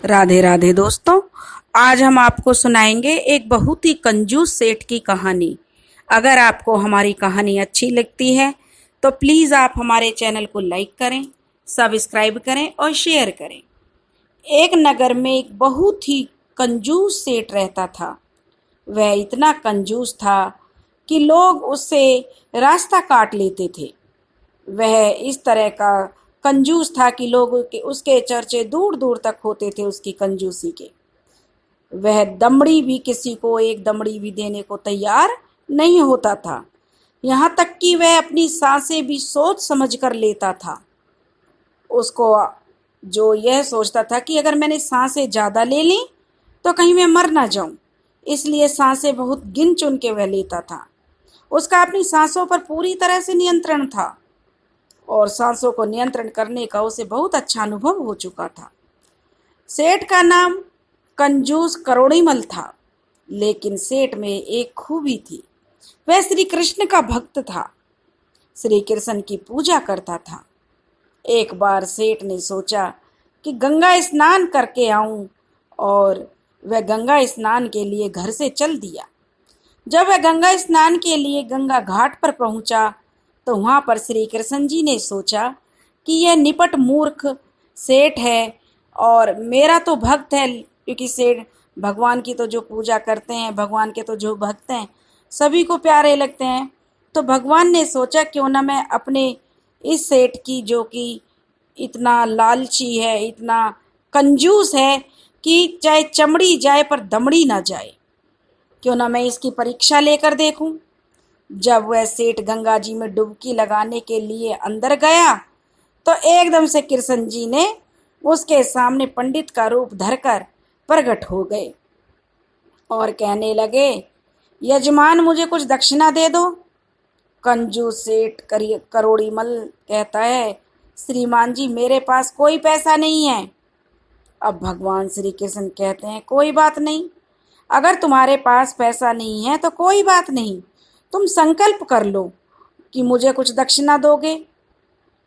राधे राधे दोस्तों। आज हम आपको सुनाएंगे एक बहुत ही कंजूस सेठ की कहानी। अगर आपको हमारी कहानी अच्छी लगती है तो प्लीज़ आप हमारे चैनल को लाइक करें, सब्सक्राइब करें और शेयर करें। एक नगर में एक बहुत ही कंजूस सेठ रहता था। वह इतना कंजूस था कि लोग उससे रास्ता काट लेते थे। वह इस तरह का कंजूस था कि लोग उसके चर्चे दूर दूर तक होते थे उसकी कंजूसी के। वह दमड़ी भी किसी को एक दमड़ी भी देने को तैयार नहीं होता था। यहाँ तक कि वह अपनी सांसें भी सोच समझ कर लेता था। उसको जो यह सोचता था कि अगर मैंने सांसें ज़्यादा ले ली तो कहीं मैं मर ना जाऊं, इसलिए सांसें बहुत गिन चुन के वह लेता था। उसका अपनी सांसों पर पूरी तरह से नियंत्रण था और सांसों को नियंत्रण करने का उसे बहुत अच्छा अनुभव हो चुका था। सेठ का नाम कंजूस करोड़ीमल था, लेकिन सेठ में एक खूबी थी। वह श्री कृष्ण का भक्त था, श्री कृष्ण की पूजा करता था। एक बार सेठ ने सोचा कि गंगा स्नान करके आऊं और वह गंगा स्नान के लिए घर से चल दिया। जब वह गंगा स्नान के लिए गंगा घाट पर पहुंचा तो वहां पर श्री कृष्ण जी ने सोचा कि यह निपट मूर्ख सेठ है और मेरा तो भक्त है, क्योंकि सेठ भगवान की तो जो पूजा करते हैं, भगवान के तो जो भक्त हैं सभी को प्यारे लगते हैं। तो भगवान ने सोचा क्यों ना मैं अपने इस सेठ की, जो कि इतना लालची है, इतना कंजूस है कि चाहे चमड़ी जाए पर दमड़ी ना जाए, क्यों ना मैं इसकी परीक्षा लेकर देखूं। जब वह सेठ गंगा जी में डुबकी लगाने के लिए अंदर गया तो एकदम से कृष्ण जी ने उसके सामने पंडित का रूप धरकर प्रकट हो गए और कहने लगे, यजमान मुझे कुछ दक्षिणा दे दो। कंजूस सेठ करोड़ीमल कहता है, श्रीमान जी मेरे पास कोई पैसा नहीं है। अब भगवान श्री कृष्ण कहते हैं, कोई बात नहीं, अगर तुम्हारे पास पैसा नहीं है तो कोई बात नहीं, तुम संकल्प कर लो कि मुझे कुछ दक्षिणा दोगे।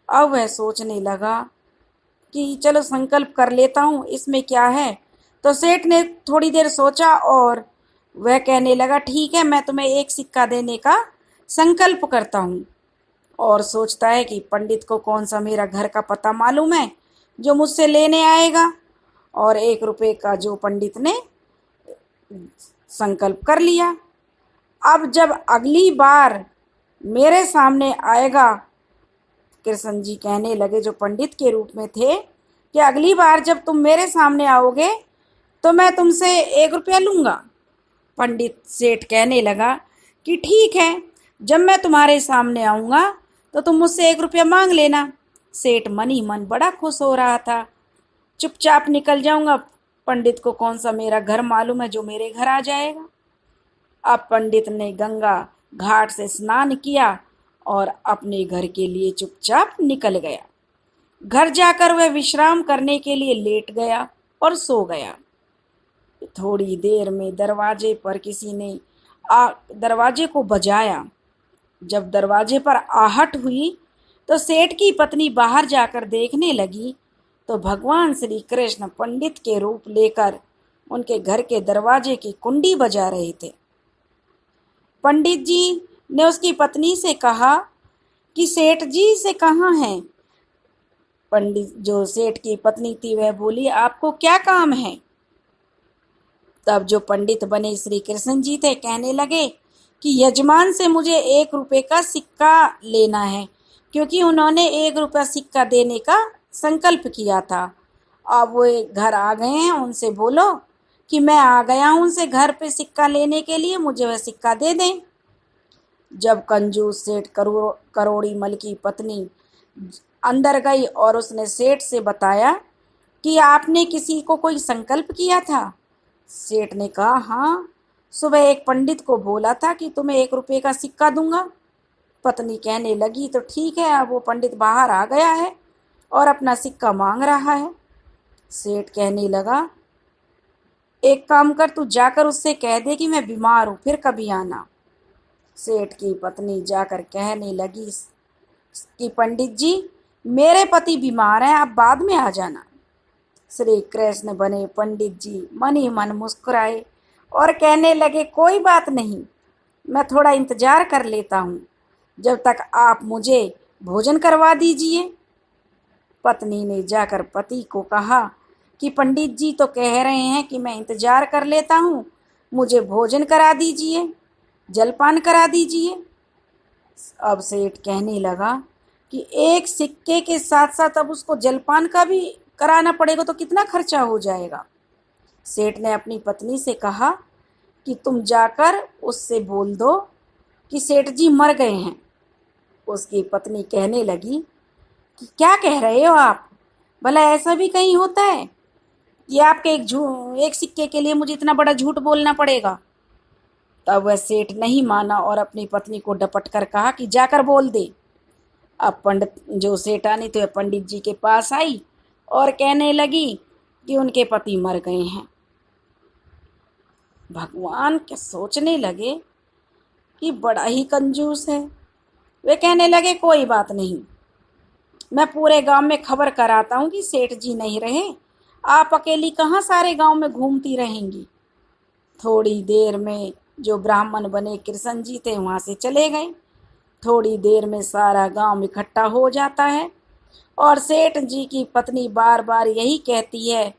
अब वह सोचने लगा कि चलो संकल्प कर लेता हूँ, इसमें क्या है। तो सेठ ने थोड़ी देर सोचा और वह कहने लगा, ठीक है, मैं तुम्हें एक सिक्का देने का संकल्प करता हूँ। और सोचता है कि पंडित को कौन सा मेरा घर का पता मालूम है जो मुझसे लेने आएगा। और 1 रुपए का जो पंडित ने संकल्प कर लिया। अब जब अगली बार मेरे सामने आएगा, कृष्ण जी कहने लगे जो पंडित के रूप में थे, कि अगली बार जब तुम मेरे सामने आओगे तो मैं तुमसे 1 रुपया लूँगा। पंडित सेठ कहने लगा कि ठीक है, जब मैं तुम्हारे सामने आऊँगा तो तुम मुझसे 1 रुपया मांग लेना। सेठ मन ही मन बड़ा खुश हो रहा था। चुपचाप निकल जाऊँगा, पंडित को कौन सा मेरा घर मालूम है जो मेरे घर आ जाएगा। अब पंडित ने गंगा घाट से स्नान किया और अपने घर के लिए चुपचाप निकल गया। घर जाकर वह विश्राम करने के लिए लेट गया और सो गया। थोड़ी देर में दरवाजे पर किसी ने दरवाजे को बजाया। जब दरवाजे पर आहट हुई तो सेठ की पत्नी बाहर जाकर देखने लगी तो भगवान श्री कृष्ण पंडित के रूप लेकर उनके घर के दरवाजे की कुंडी बजा रहे थे। पंडित जी ने उसकी पत्नी से कहा कि सेठ जी से कहाँ हैं। पंडित जो सेठ की पत्नी थी वह बोली, आपको क्या काम है। तब जो पंडित बने श्री कृष्ण जी थे कहने लगे कि यजमान से मुझे 1 रुपए का सिक्का लेना है, क्योंकि उन्होंने 1 रुपया सिक्का देने का संकल्प किया था। अब वो घर आ गए हैं, उनसे बोलो कि मैं आ गया हूँ उनसे घर पे सिक्का लेने के लिए, मुझे वह सिक्का दे दें। जब कंजूस सेठ करोड़ीमल की पत्नी अंदर गई और उसने सेठ से बताया कि आपने किसी को कोई संकल्प किया था। सेठ ने कहा, हाँ, सुबह एक पंडित को बोला था कि तुम्हें 1 रुपए का सिक्का दूंगा। पत्नी कहने लगी, तो ठीक है। अब वो पंडित बाहर आ गया है और अपना सिक्का मांग रहा है। सेठ कहने लगा, एक काम कर, तू जाकर उससे कह दे कि मैं बीमार हूँ, फिर कभी आना। सेठ की पत्नी जाकर कहने लगी कि पंडित जी मेरे पति बीमार हैं, आप बाद में आ जाना। श्री कृष्ण बने पंडित जी मन ही मन मुस्कुराए और कहने लगे, कोई बात नहीं, मैं थोड़ा इंतजार कर लेता हूँ जब तक आप मुझे भोजन करवा दीजिए। पत्नी ने जाकर पति को कहा कि पंडित जी तो कह रहे हैं कि मैं इंतजार कर लेता हूँ, मुझे भोजन करा दीजिए, जलपान करा दीजिए। अब सेठ कहने लगा कि एक सिक्के के साथ साथ अब उसको जलपान का भी कराना पड़ेगा तो कितना खर्चा हो जाएगा। सेठ ने अपनी पत्नी से कहा कि तुम जाकर उससे बोल दो कि सेठ जी मर गए हैं। उसकी पत्नी कहने लगी कि क्या कह रहे हो आप, भला ऐसा भी कहीं होता है कि आपके एक सिक्के के लिए मुझे इतना बड़ा झूठ बोलना पड़ेगा। तब वह सेठ नहीं माना और अपनी पत्नी को डपट कर कहा कि जाकर बोल दे। अब पंडित जो सेठानी तो पंडित जी के पास आई और कहने लगी कि उनके पति मर गए हैं। भगवान क्या सोचने लगे कि बड़ा ही कंजूस है। वे कहने लगे, कोई बात नहीं, मैं पूरे गांव में खबर कराता हूँ कि सेठ जी नहीं रहे, आप अकेली कहाँ सारे गांव में घूमती रहेंगी। थोड़ी देर में जो ब्राह्मण बने कृष्ण जी थे वहाँ से चले गए। थोड़ी देर में सारा गांव इकट्ठा हो जाता है और सेठ जी की पत्नी बार बार यही कहती है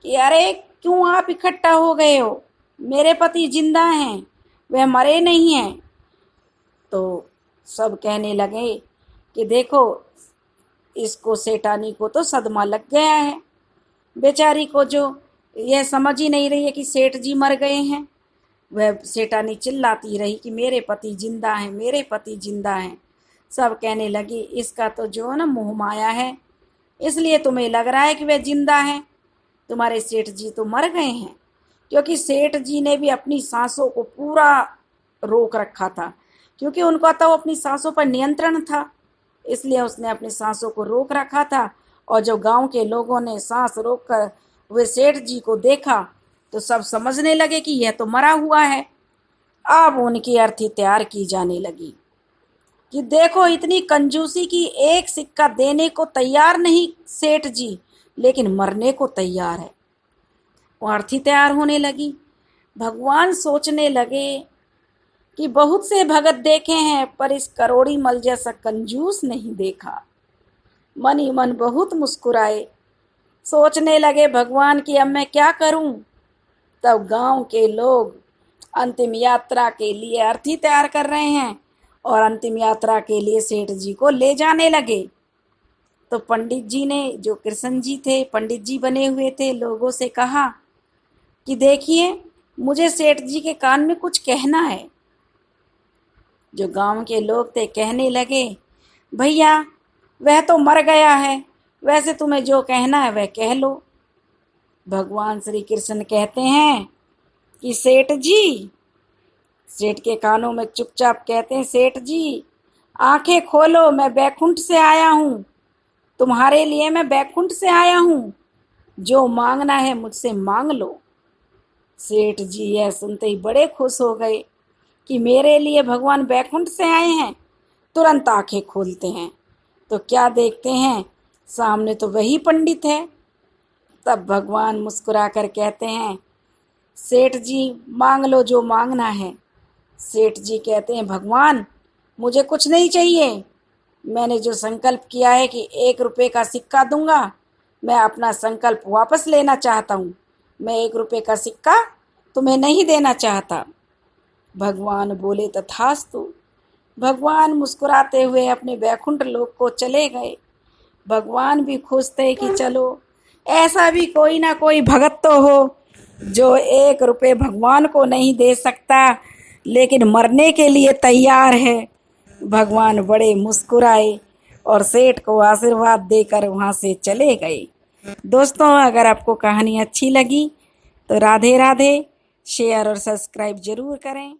कि अरे क्यों आप इकट्ठा हो गए हो, मेरे पति जिंदा हैं, वह मरे नहीं हैं। तो सब कहने लगे कि देखो इसको सेठानी को तो सदमा लग गया है, बेचारी को जो यह समझ ही नहीं रही है कि सेठ जी मर गए हैं। वह सेठानी चिल्लाती रही कि मेरे पति जिंदा हैं, मेरे पति जिंदा हैं। सब कहने लगे इसका तो जो ना मोह माया है, इसलिए तुम्हें लग रहा है कि वह जिंदा हैं, तुम्हारे सेठ जी तो मर गए हैं। क्योंकि सेठ जी ने भी अपनी सांसों को पूरा रोक रखा था, क्योंकि उनका तो अपनी सांसों पर नियंत्रण था, इसलिए उसने अपनी सांसों को रोक रखा था। और जब गांव के लोगों ने सांस रोककर वे सेठ जी को देखा तो सब समझने लगे कि यह तो मरा हुआ है। अब उनकी अर्थी तैयार की जाने लगी कि देखो इतनी कंजूसी की, एक सिक्का देने को तैयार नहीं सेठ जी, लेकिन मरने को तैयार है। वो अर्थी तैयार होने लगी। भगवान सोचने लगे कि बहुत से भगत देखे हैं पर इस करोड़ी मल जैसा कंजूस नहीं देखा। मन ही मन बहुत मुस्कुराए, सोचने लगे भगवान कि अब मैं क्या करूं। तब गांव के लोग अंतिम यात्रा के लिए अर्थी तैयार कर रहे हैं और अंतिम यात्रा के लिए सेठ जी को ले जाने लगे। तो पंडित जी ने, जो कृष्ण जी थे, पंडित जी बने हुए थे, लोगों से कहा कि देखिए मुझे सेठ जी के कान में कुछ कहना है। जो गांव के लोग थे कहने लगे, भैया वह तो मर गया है, वैसे तुम्हें जो कहना है वह कह लो। भगवान श्री कृष्ण कहते हैं कि सेठ जी, सेठ के कानों में चुपचाप कहते हैं, सेठ जी आंखें खोलो, मैं बैकुंठ से आया हूँ, तुम्हारे लिए मैं बैकुंठ से आया हूँ, जो मांगना है मुझसे मांग लो। सेठ जी यह सुनते ही बड़े खुश हो गए कि मेरे लिए भगवान बैकुंठ से आए हैं। तुरंत आंखें खोलते हैं तो क्या देखते हैं, सामने तो वही पंडित है। तब भगवान मुस्कुरा कर कहते हैं, सेठ जी मांग लो जो मांगना है। सेठ जी कहते हैं, भगवान मुझे कुछ नहीं चाहिए, मैंने जो संकल्प किया है कि 1 रुपये का सिक्का दूंगा, मैं अपना संकल्प वापस लेना चाहता हूँ, मैं 1 रुपये का सिक्का तुम्हें नहीं देना चाहता। भगवान बोले तथास्तु। भगवान मुस्कुराते हुए अपने बैकुंठ लोक को चले गए। भगवान भी खुश थे कि चलो ऐसा भी कोई ना कोई भगत तो हो जो 1 रुपये भगवान को नहीं दे सकता लेकिन मरने के लिए तैयार है। भगवान बड़े मुस्कुराए और सेठ को आशीर्वाद देकर वहाँ से चले गए। दोस्तों अगर आपको कहानी अच्छी लगी तो राधे राधे, शेयर और सब्सक्राइब जरूर करें।